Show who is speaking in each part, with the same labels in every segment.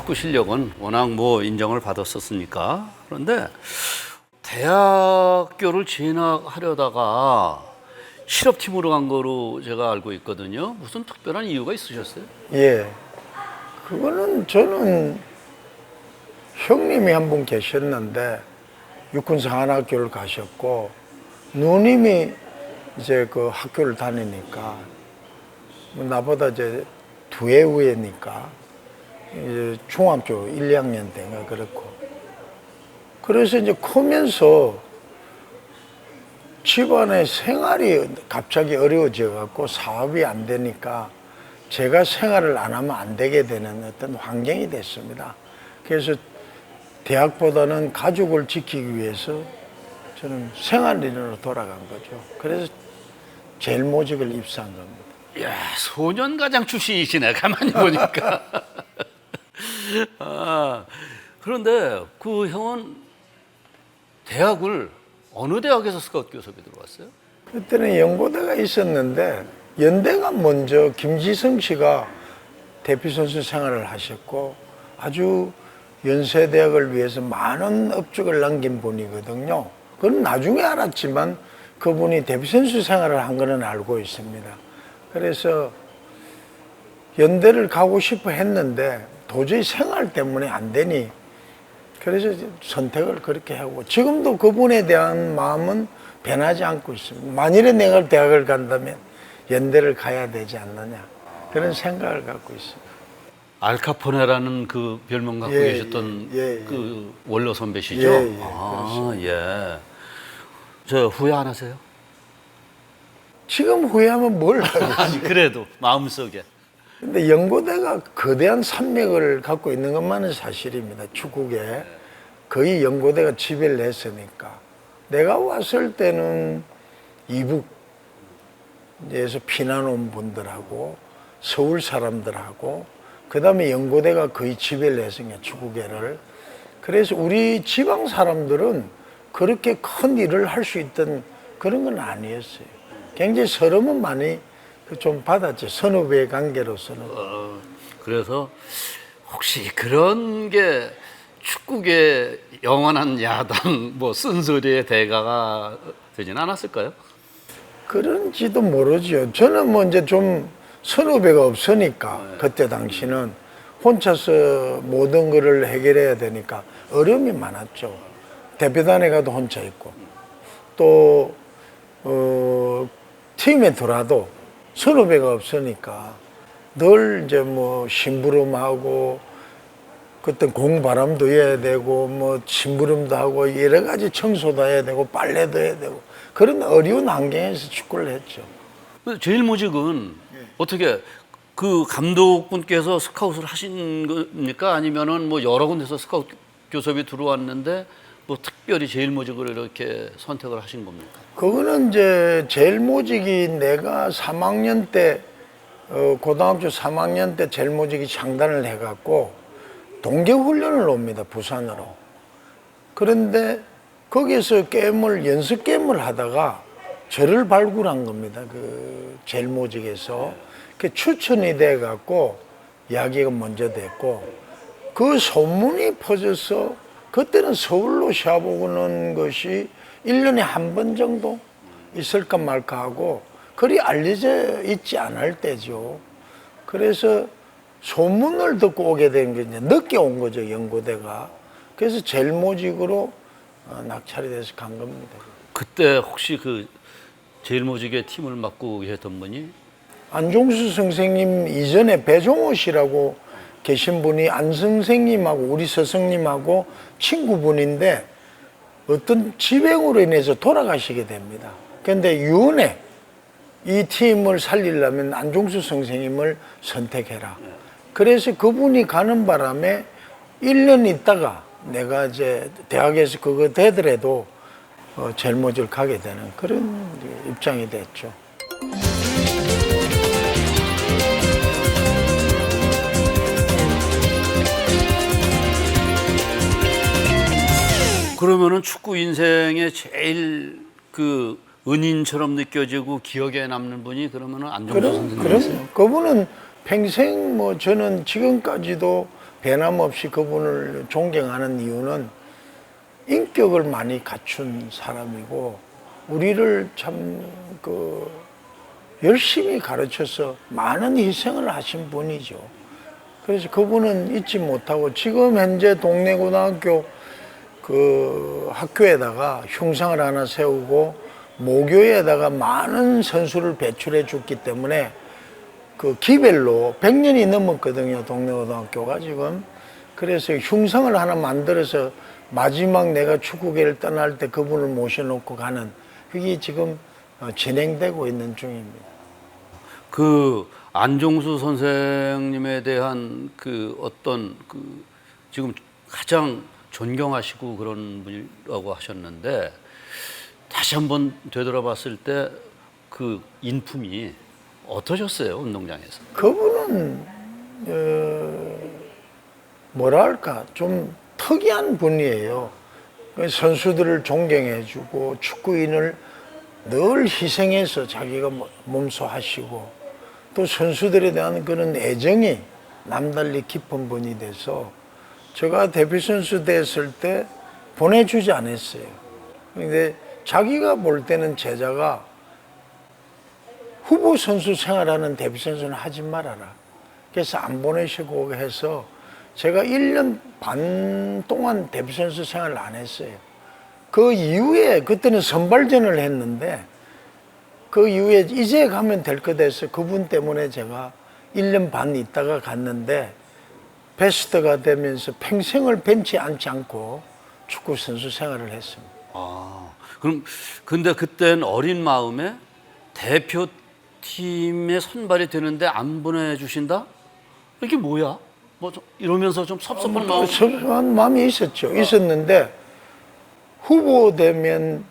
Speaker 1: 축구 실력은 워낙 뭐 인정을 받았었으니까. 그런데 대학교를 진학하려다가 실업팀으로 간 거로 제가 알고 있거든요. 무슨 특별한 이유가 있으셨어요?
Speaker 2: 예. 그거는 저는 형님이 한 분 계셨는데 육군사관학교를 가셨고 누님이 이제 그 학교를 다니니까 나보다 이제 2해 후에니까 이제 중학교 1, 2학년 때가 그렇고 그래서 이제 크면서 집안의 생활이 갑자기 어려워져 갖고 사업이 안 되니까 제가 생활을 안 하면 안 되게 되는 어떤 환경이 됐습니다. 그래서 대학보다는 가족을 지키기 위해서 저는 생활인으로 돌아간 거죠. 그래서 제일모직을 입사한 겁니다.
Speaker 1: 이야, 소년가장 출신이시네, 가만히 보니까. 아, 그런데 그 형은 대학을 어느 대학에서 스카우트 교섭에 들어왔어요?
Speaker 2: 그때는 연고대가 있었는데 연대가 먼저 김지성 씨가 대표선수 생활을 하셨고 아주 연세대학을 위해서 많은 업적을 남긴 분이거든요. 그건 나중에 알았지만 그분이 대표선수 생활을 한 거는 알고 있습니다. 그래서 연대를 가고 싶어 했는데 도저히 생활 때문에 안 되니 그래서 선택을 그렇게 하고 지금도 그분에 대한 마음은 변하지 않고 있습니다. 만일에 내가 대학을 간다면 연대를 가야 되지 않느냐 그런 생각을 갖고 있습니다.
Speaker 1: 알카포네라는 그 별명 갖고
Speaker 2: 예,
Speaker 1: 계셨던
Speaker 2: 예, 예.
Speaker 1: 그 원로 선배시죠?
Speaker 2: 예, 예,
Speaker 1: 아, 예. 저 후회 안 하세요?
Speaker 2: 지금 후회하면 뭘 하겠어요.
Speaker 1: 아니, 그래도 마음속에.
Speaker 2: 근데 연고대가 거대한 산맥을 갖고 있는 것만은 사실입니다. 축구계. 거의 연고대가 지배를 했으니까. 내가 왔을 때는 이북에서 피난 온 분들하고 서울 사람들하고 그 다음에 연고대가 거의 지배를 했으니까 축구계를. 그래서 우리 지방 사람들은 그렇게 큰 일을 할 수 있던 그런 건 아니었어요. 굉장히 서름은 많이 좀 받았죠. 선후배 관계로서는.
Speaker 1: 그래서 혹시 그런 게 축구계 영원한 야당 뭐 쓴소리의 대가가 되진 않았을까요?
Speaker 2: 그런지도 모르죠. 저는 뭐 이제 좀 선후배가 없으니까 그때 당시는 혼자서 모든 것을 해결해야 되니까 어려움이 많았죠. 대표단에 가도 혼자 있고 또 팀에 들어와도 선후배가 없으니까 늘 이제 뭐 심부름하고 그때 공바람도 해야 되고 뭐 심부름도 하고 여러 가지 청소도 해야 되고 빨래도 해야 되고 그런 어려운 환경에서 축구를 했죠.
Speaker 1: 제일모직은 어떻게 그 감독분께서 스카웃을 하신 겁니까? 아니면은 뭐 여러 군데서 스카웃 교섭이 들어왔는데 뭐 특별히 제일모직을 이렇게 선택을 하신 겁니까?
Speaker 2: 그거는 이제 제일모직이 내가 3학년 때 고등학교 3학년 때 제일모직이 창단을 해갖고 동계훈련을 옵니다. 부산으로. 그런데 거기서 연습 게임을 하다가 저를 발굴한 겁니다. 그 제일모직에서. 그 추천이 돼갖고 이야기가 먼저 됐고 그 소문이 퍼져서 그때는 서울로 시합 오는 것이 1년에 한 번 정도 있을까 말까 하고 그리 알려져 있지 않을 때죠. 그래서 소문을 듣고 오게 된 게 이제 늦게 온 거죠, 연고대가. 그래서 제일모직으로 낙찰이 돼서 간 겁니다.
Speaker 1: 그때 혹시 그 제일모직의 팀을 맡고 계셨던 분이
Speaker 2: 안종수 선생님 이전에 배종호 씨라고 계신 분이 안 선생님하고 우리 스승님하고 친구분인데 어떤 지병으로 인해서 돌아가시게 됩니다. 그런데 유은혜 이 팀을 살리려면 안종수 선생님을 선택해라. 그래서 그분이 가는 바람에 1년 있다가 내가 이제 대학에서 그거 되더라도 제일모직을 가게 되는 그런 입장이 됐죠.
Speaker 1: 그러면은 축구 인생의 제일 그 은인처럼 느껴지고 기억에 남는 분이 그러면은 안종수 선생님이세요?
Speaker 2: 그럼요. 그분은 평생 뭐 저는 지금까지도 변함없이 그분을 존경하는 이유는 인격을 많이 갖춘 사람이고 우리를 참 열심히 가르쳐서 많은 희생을 하신 분이죠. 그래서 그분은 잊지 못하고 지금 현재 동네 고등학교 그 학교에다가 흉상을 하나 세우고 모교에다가 많은 선수를 배출해 줬기 때문에 그 기별로 100년이 넘었거든요. 동네 고등학교가 지금. 그래서 흉상을 하나 만들어서 마지막 내가 축구계를 떠날 때 그분을 모셔놓고 가는 그게 지금 진행되고 있는 중입니다.
Speaker 1: 그 안종수 선생님에 대한 그 어떤 그 지금 가장 존경하시고 그런 분이라고 하셨는데 다시 한번 되돌아봤을 때 그 인품이 어떠셨어요, 운동장에서?
Speaker 2: 그분은 뭐랄까 좀 특이한 분이에요. 선수들을 존경해주고 축구인을 늘 희생해서 자기가 몸소하시고 또 선수들에 대한 그런 애정이 남달리 깊은 분이 돼서 제가 데뷔 선수 됐을 때 보내주지 않았어요. 근데 자기가 볼 때는 제자가 후보 선수 생활하는 데뷔 선수는 하지 말아라. 그래서 안 보내시고 해서 제가 1년 반 동안 데뷔 선수 생활을 안 했어요. 그 이후에 그때는 선발전을 했는데 그 이후에 이제 가면 될 것 해서 그분 때문에 제가 1년 반 있다가 갔는데 베스트가 되면서 평생을 벤치에 앉지 않고 축구 선수 생활을 했습니다.
Speaker 1: 아, 그럼 근데 그땐 어린 마음에 대표팀에 선발이 되는데 안 보내주신다? 이게 뭐야? 뭐 이러면서 좀 섭섭한 마음.
Speaker 2: 섭섭한 마음이 있었죠. 있었는데 후보되면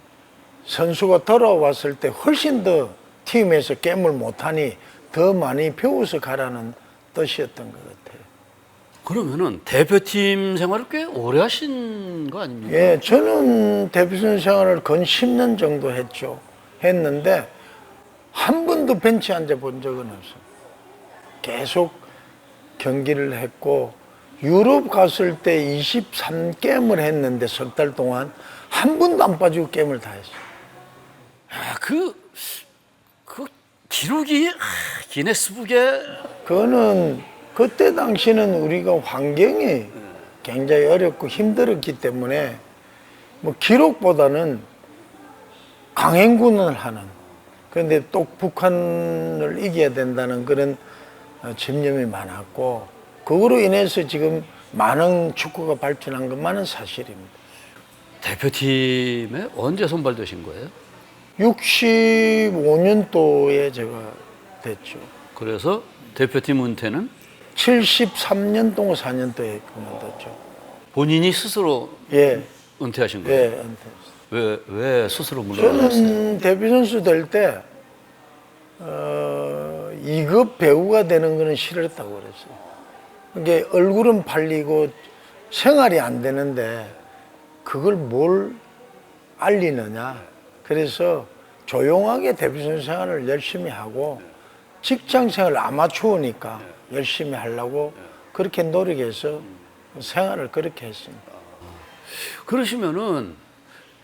Speaker 2: 선수가 돌아왔을 때 훨씬 더 팀에서 게임을 못하니 더 많이 배워서 가라는 뜻이었던 것 같아요.
Speaker 1: 그러면은 대표팀 생활을 꽤 오래 하신 거 아닙니까?
Speaker 2: 예, 저는 데뷔선 생활을 건 10년 정도 했는데 한 번도 벤치에 앉아본 적은 없어요. 계속 경기를 했고 유럽 갔을 때 23게임을 했는데 석 달 동안 한 번도 안 빠지고 게임을 다 했어요.
Speaker 1: 아, 그 기록이 기네스북에
Speaker 2: 그거는 그때 당시는 우리가 환경이 굉장히 어렵고 힘들었기 때문에 뭐 기록보다는 강행군을 하는 그런데 또 북한을 이겨야 된다는 그런 집념이 많았고 그거로 인해서 지금 많은 축구가 발전한 것만은 사실입니다.
Speaker 1: 대표팀에 언제 선발되신 거예요?
Speaker 2: 65년도에 제가 됐죠.
Speaker 1: 그래서 대표팀 은퇴는
Speaker 2: 73년 동안 4년도에 그만뒀죠.
Speaker 1: 본인이 스스로
Speaker 2: 예,
Speaker 1: 은퇴하신 거예요?
Speaker 2: 예, 은퇴했어요.
Speaker 1: 왜 스스로 물러나셨어요?
Speaker 2: 저는 데뷔 선수 될 때 2급 배우가 되는 거는 싫었다고 그랬어요. 이게 얼굴은 팔리고 생활이 안 되는데 그걸 뭘 알리느냐. 그래서 조용하게 데뷔 선수 생활을 열심히 하고 직장 생활 아마추어니까 열심히 하려고 그렇게 노력해서 생활을 그렇게 했습니다.
Speaker 1: 그러시면은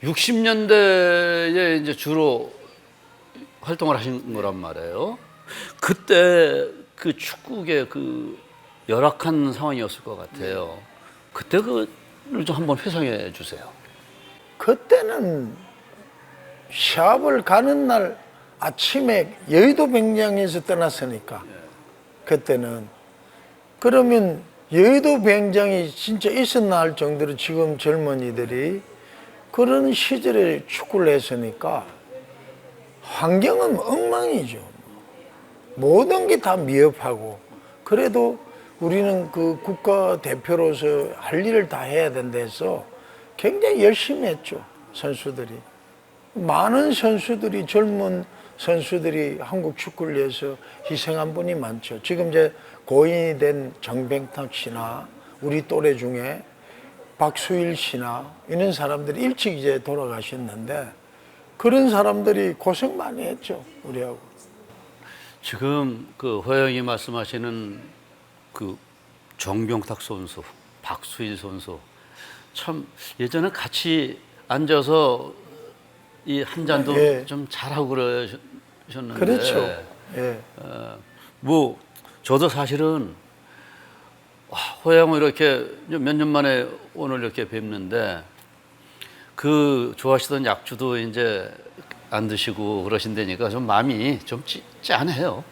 Speaker 1: 60년대에 이제 주로 활동을 하신 거란 말이에요. 그때 그 축구계 그 열악한 상황이었을 것 같아요. 그때 그를 좀 한번 회상해 주세요.
Speaker 2: 그때는 시합을 가는 날 아침에 여의도 병장에서 떠났으니까 그때는 그러면 여의도 병장이 진짜 있었나 할 정도로 지금 젊은이들이 그런 시절에 축구를 했으니까 환경은 엉망이죠. 모든 게 다 미흡하고 그래도 우리는 그 국가대표로서 할 일을 다 해야 된다 해서 굉장히 열심히 했죠. 선수들이. 많은 선수들이 젊은 선수들이 한국 축구를 위해서 희생한 분이 많죠. 지금 이제 고인이 된 정병탁 씨나 우리 또래 중에 박수일 씨나 이런 사람들이 일찍 이제 돌아가셨는데 그런 사람들이 고생 많이 했죠. 우리하고.
Speaker 1: 지금 그 허영이 말씀하시는 그 정병탁 선수, 박수일 선수 참 예전에 같이 앉아서 이 한 잔도
Speaker 2: 예.
Speaker 1: 좀 잘하고 그러셨는데
Speaker 2: 그렇죠. 예.
Speaker 1: 뭐 저도 사실은 호양을 이렇게 몇 년 만에 오늘 이렇게 뵙는데 그 좋아하시던 약주도 이제 안 드시고 그러신다니까 좀 마음이 좀 짠해요.